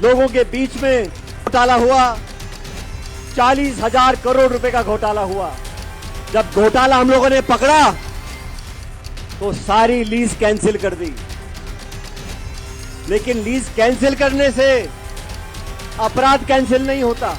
लोगों के बीच में घोटाला हुआ, 40,000 करोड़ रुपए का घोटाला हुआ। जब घोटाला हम लोगों ने पकड़ा तो सारी लीज कैंसिल कर दी। लेकिन लीज कैंसिल करने से अपराध कैंसिल नहीं होता।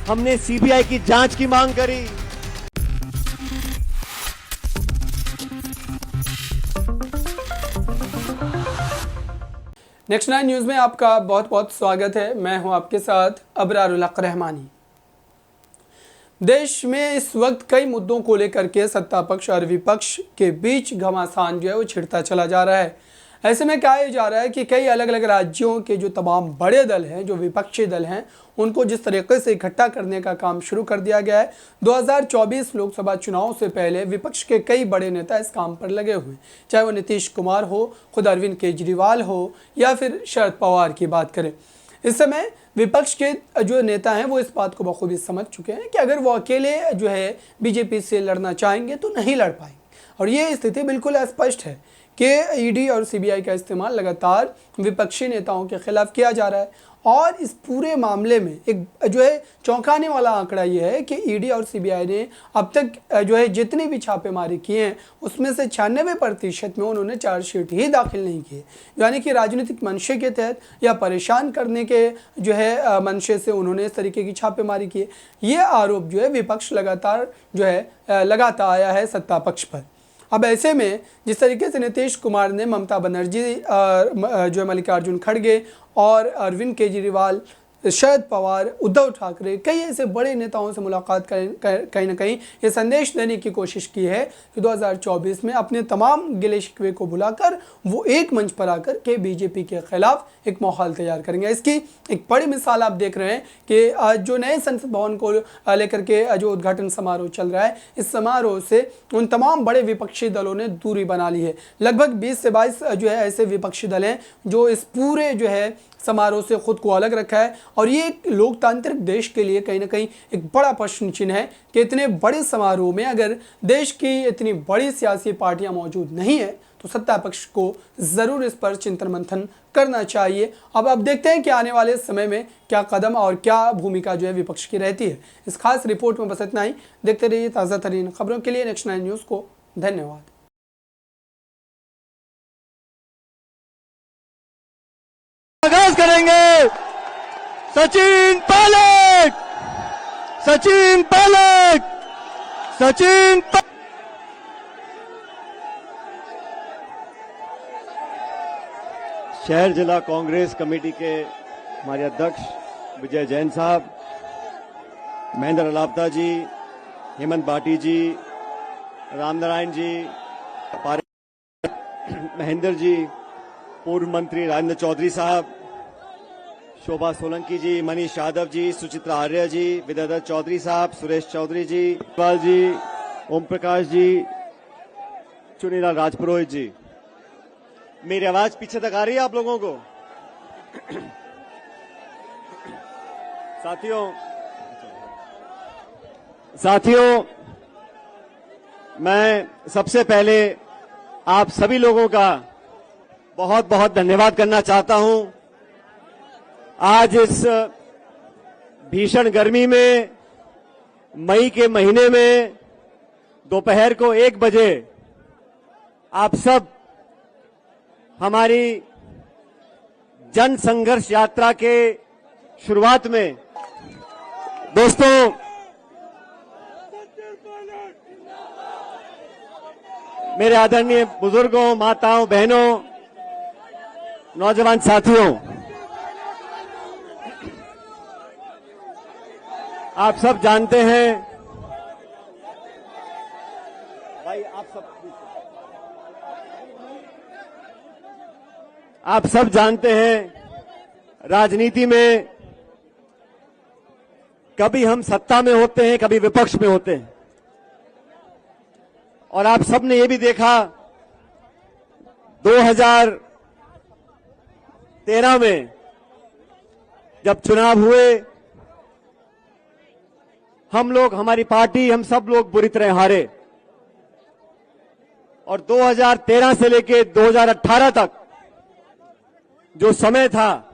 हमने सीबीआई की जांच की मांग करी। नेक्स्ट 9 न्यूज़ में आपका बहुत बहुत स्वागत है। मैं हूं आपके साथ अबरारुल हक रहमानी। देश में इस वक्त कई मुद्दों को लेकर के सत्ता पक्ष और विपक्ष के बीच घमासान जो है वो छिड़ता चला जा रहा है। ऐसे में कहा जा रहा है कि कई अलग अलग राज्यों के जो तमाम बड़े दल हैं, जो विपक्षी दल हैं, उनको जिस तरीके से इकट्ठा करने का काम शुरू कर दिया गया है। 2024 लोकसभा चुनाव से पहले विपक्ष के कई बड़े नेता इस काम पर लगे हुए हैं, चाहे वो नीतीश कुमार हो, खुद अरविंद केजरीवाल हो या फिर शरद पवार की बात करें। इस समय विपक्ष के जो नेता हैं वो इस बात को बखूबी समझ चुके हैं कि अगर वो अकेले जो है बीजेपी से लड़ना चाहेंगे तो नहीं लड़ पाएंगे। और ये स्थिति बिल्कुल स्पष्ट है कि ईडी और सीबीआई का इस्तेमाल लगातार विपक्षी नेताओं के खिलाफ किया जा रहा है। और इस पूरे मामले में एक जो है चौंकाने वाला आंकड़ा ये है कि ईडी और सीबीआई ने अब तक जो है जितनी भी छापेमारी किए हैं उसमें से 96% में उन्होंने चार्जशीट ही दाखिल नहीं किए, यानी कि राजनीतिक मंशे के तहत या परेशान करने के जो है मंशे से उन्होंने इस तरीके की छापेमारी की। ये आरोप जो है विपक्ष लगातार जो है लगाता आया है सत्ता पक्ष पर। अब ऐसे में जिस तरीके से नीतीश कुमार ने ममता बनर्जी जो है मल्लिकार्जुन खड़गे और अरविंद केजरीवाल, शरद पवार, उद्धव ठाकरे, कई ऐसे बड़े नेताओं से मुलाकात कहीं ना कहीं ये संदेश देने की कोशिश की है कि 2024 में अपने तमाम गिले शिकवे को भुलाकर वो एक मंच पर आकर के बीजेपी के खिलाफ एक माहौल तैयार करेंगे। इसकी एक बड़ी मिसाल आप देख रहे हैं कि आज जो नए संसद भवन को लेकर के जो उद्घाटन समारोह चल रहा है, इस समारोह से उन तमाम बड़े विपक्षी दलों ने दूरी बना ली है। लगभग 20 से 22 जो है ऐसे विपक्षी दल हैं जो इस पूरे जो है समारोह से खुद को अलग रखा है। और ये एक लोकतांत्रिक देश के लिए कहीं ना कहीं एक बड़ा प्रश्न चिन्ह है कि इतने बड़े समारोह में अगर देश की इतनी बड़ी सियासी पार्टियां मौजूद नहीं है तो सत्ता पक्ष को ज़रूर इस पर चिंतन मंथन करना चाहिए। अब देखते हैं कि आने वाले समय में क्या कदम और क्या भूमिका जो है विपक्ष की रहती है। इस खास रिपोर्ट में बस इतना ही। देखते रहिए ताज़ा तरीन खबरों के लिए नेक्स्ट 9 न्यूज़ को। धन्यवाद। आगाज करेंगे सचिन पायलट, सचिन पायलट, सचिन शहर जिला कांग्रेस कमेटी के हमारे अध्यक्ष विजय जैन साहब, महेंद्र अलावता जी, हेमंत भाटी जी, रामनारायण जी, महेंद्र जी, पूर्व मंत्री राजेंद्र चौधरी साहब, शोभा सोलंकी जी, मनीष यादव जी, सुचित्रा आर्य जी, विद्याधर चौधरी साहब, सुरेश चौधरी जी, इकबाल जी, ओम प्रकाश जी, चुनीलाल राजपुरोहित जी। मेरी आवाज पीछे तक आ रही है आप लोगों को? साथियों, मैं सबसे पहले आप सभी लोगों का बहुत बहुत धन्यवाद करना चाहता हूं। आज इस भीषण गर्मी में, मई के महीने में, दोपहर को 1 बजे आप सब हमारी जन संघर्ष यात्रा के शुरुआत में, दोस्तों, मेरे आदरणीय बुजुर्गों, माताओं, बहनों, नौजवान साथियों, आप सब जानते हैं, भाई आप सब जानते हैं राजनीति में कभी हम सत्ता में होते हैं, कभी विपक्ष में होते हैं। और आप सबने ये भी देखा 2013 में जब चुनाव हुए, हम लोग, हमारी पार्टी, हम सब लोग बुरी तरह हारे। और 2013 से लेकर 2018 तक जो समय था,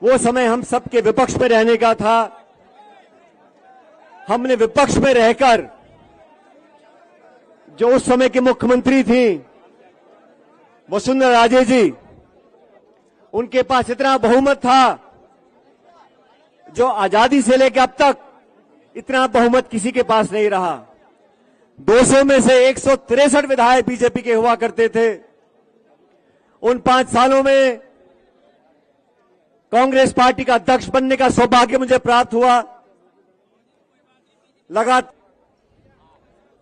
वो समय हम सबके विपक्ष में रहने का था। हमने विपक्ष में रहकर जो उस समय की मुख्यमंत्री थी वसुंधरा राजे जी, उनके पास इतना बहुमत था जो आजादी से लेकर अब तक इतना बहुमत किसी के पास नहीं रहा। 200 में से 163 विधायक बीजेपी के हुआ करते थे। उन 5 सालों में कांग्रेस पार्टी का अध्यक्ष बनने का सौभाग्य मुझे प्राप्त हुआ। लगातार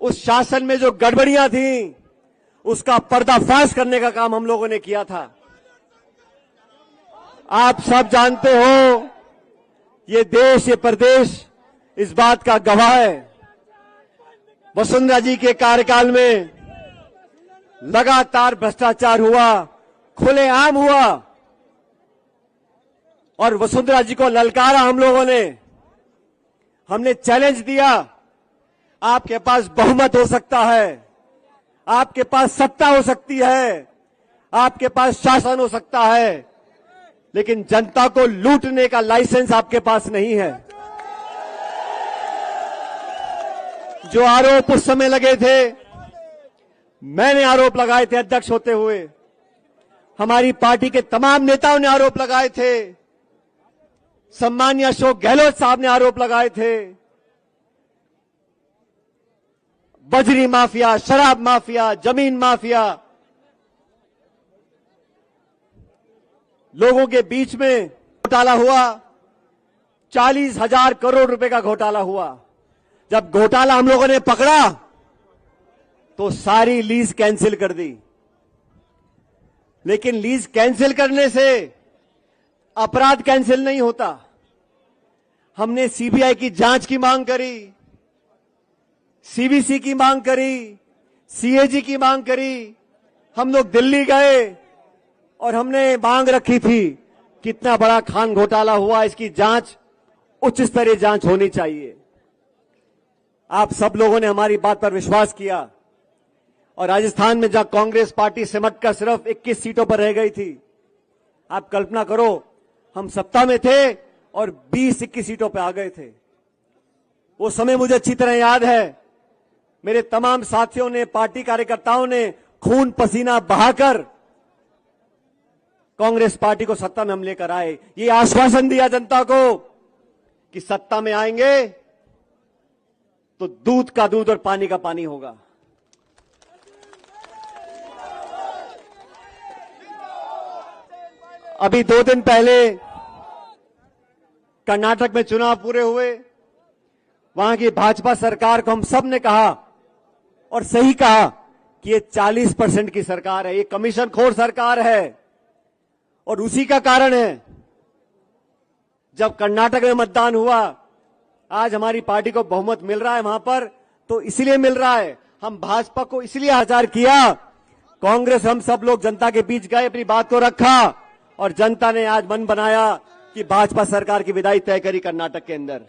उस शासन में जो गड़बड़ियां थी उसका पर्दाफाश करने का काम हम लोगों ने किया था। आप सब जानते हो, ये देश, ये प्रदेश इस बात का गवाह है। वसुंधरा जी के कार्यकाल में लगातार भ्रष्टाचार हुआ, खुलेआम हुआ, और वसुंधरा जी को ललकारा हम लोगों ने। हमने चैलेंज दिया, आपके पास बहुमत हो सकता है, आपके पास सत्ता हो सकती है, आपके पास शासन हो सकता है, लेकिन जनता को लूटने का लाइसेंस आपके पास नहीं है। जो आरोप उस समय लगे थे, मैंने आरोप लगाए थे अध्यक्ष होते हुए, हमारी पार्टी के तमाम नेताओं ने आरोप लगाए थे, सम्मानीय अशोक गहलोत साहब ने आरोप लगाए थे। बजरी माफिया, शराब माफिया, जमीन माफिया, लोगों के बीच में घोटाला हुआ। 40,000 करोड़ रुपए का घोटाला हुआ। जब घोटाला हम लोगों ने पकड़ा तो सारी लीज कैंसिल कर दी। लेकिन लीज कैंसिल करने से अपराध कैंसिल नहीं होता। हमने सीबीआई की जांच की मांग करी, सीवीसी की मांग करी, सीएजी की मांग करी। हम लोग दिल्ली गए और हमने मांग रखी थी कितना बड़ा खान घोटाला हुआ, इसकी जांच, उच्च स्तरीय जांच होनी चाहिए। आप सब लोगों ने हमारी बात पर विश्वास किया और राजस्थान में जहां कांग्रेस पार्टी सिमटकर सिर्फ 21 सीटों पर रह गई थी, आप कल्पना करो, हम सत्ता में थे और 20-21 सीटों पर आ गए थे। वो समय मुझे अच्छी तरह याद है। मेरे तमाम साथियों ने, पार्टी कार्यकर्ताओं ने खून पसीना बहाकर कांग्रेस पार्टी को सत्ता में हम लेकर आए। ये आश्वासन दिया जनता को कि सत्ता में आएंगे तो दूध का दूध और पानी का पानी होगा। अभी 2 दिन पहले कर्नाटक में चुनाव पूरे हुए। वहां की भाजपा सरकार को हम सब ने कहा, और सही कहा, कि ये 40% की सरकार है, ये कमीशन खोर सरकार है। और उसी का कारण है, जब कर्नाटक में मतदान हुआ, आज हमारी पार्टी को बहुमत मिल रहा है वहां पर, तो इसलिए मिल रहा है, हम भाजपा को इसलिए आचार किया। कांग्रेस, हम सब लोग जनता के बीच गए, अपनी बात को रखा, और जनता ने आज मन बनाया कि भाजपा सरकार की विदाई तय करी कर्नाटक के अंदर।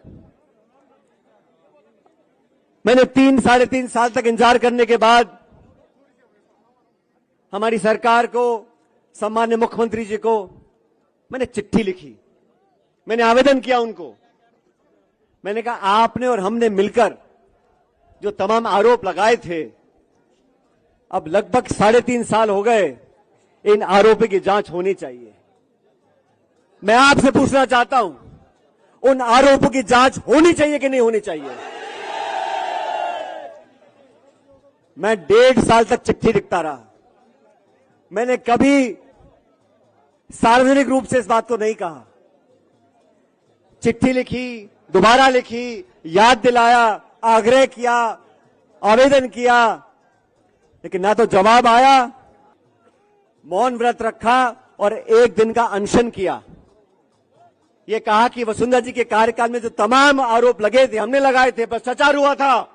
मैंने 3-3.5 साल तक इंतजार करने के बाद हमारी सरकार को, सम्माननीय मुख्यमंत्री जी को मैंने चिट्ठी लिखी, मैंने आवेदन किया उनको। मैंने कहा, आपने और हमने मिलकर जो तमाम आरोप लगाए थे, अब लगभग 3.5 साल हो गए, इन आरोपों की जांच होनी चाहिए। मैं आपसे पूछना चाहता हूं, उन आरोपों की जांच होनी चाहिए कि नहीं होनी चाहिए? मैं 1.5 साल तक चिट्ठी लिखता रहा। मैंने कभी सार्वजनिक रूप से इस बात को नहीं कहा। चिट्ठी लिखी, दोबारा लिखी, याद दिलाया, आग्रह किया, आवेदन किया, लेकिन ना तो जवाब आया। मौन व्रत रखा और 1 दिन का अनशन किया। ये कहा कि वसुंधरा जी के कार्यकाल में जो तमाम आरोप लगे थे, हमने लगाए थे, भ्रष्टाचार हुआ था,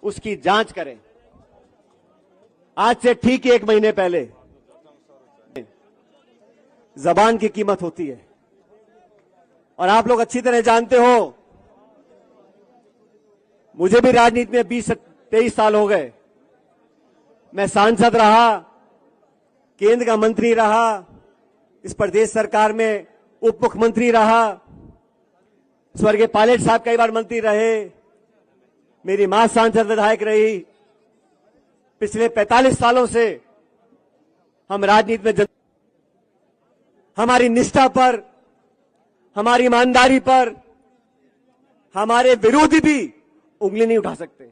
उसकी जांच करें। आज से ठीक 1 महीने पहले जबान की कीमत होती है, और आप लोग अच्छी तरह जानते हो, मुझे भी राजनीति में 20-23 साल हो गए। मैं सांसद रहा, केंद्र का मंत्री रहा, इस प्रदेश सरकार में उप मुख्यमंत्री रहा, स्वर्गीय पायलट साहब कई बार मंत्री रहे, मेरी मां सांसद विधायक रही। पिछले 45 सालों से हम राजनीति में हमारी निष्ठा पर, हमारी ईमानदारी पर हमारे विरोधी भी उंगली नहीं उठा सकते।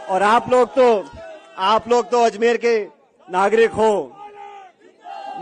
और आप लोग तो अजमेर के नागरिक हो,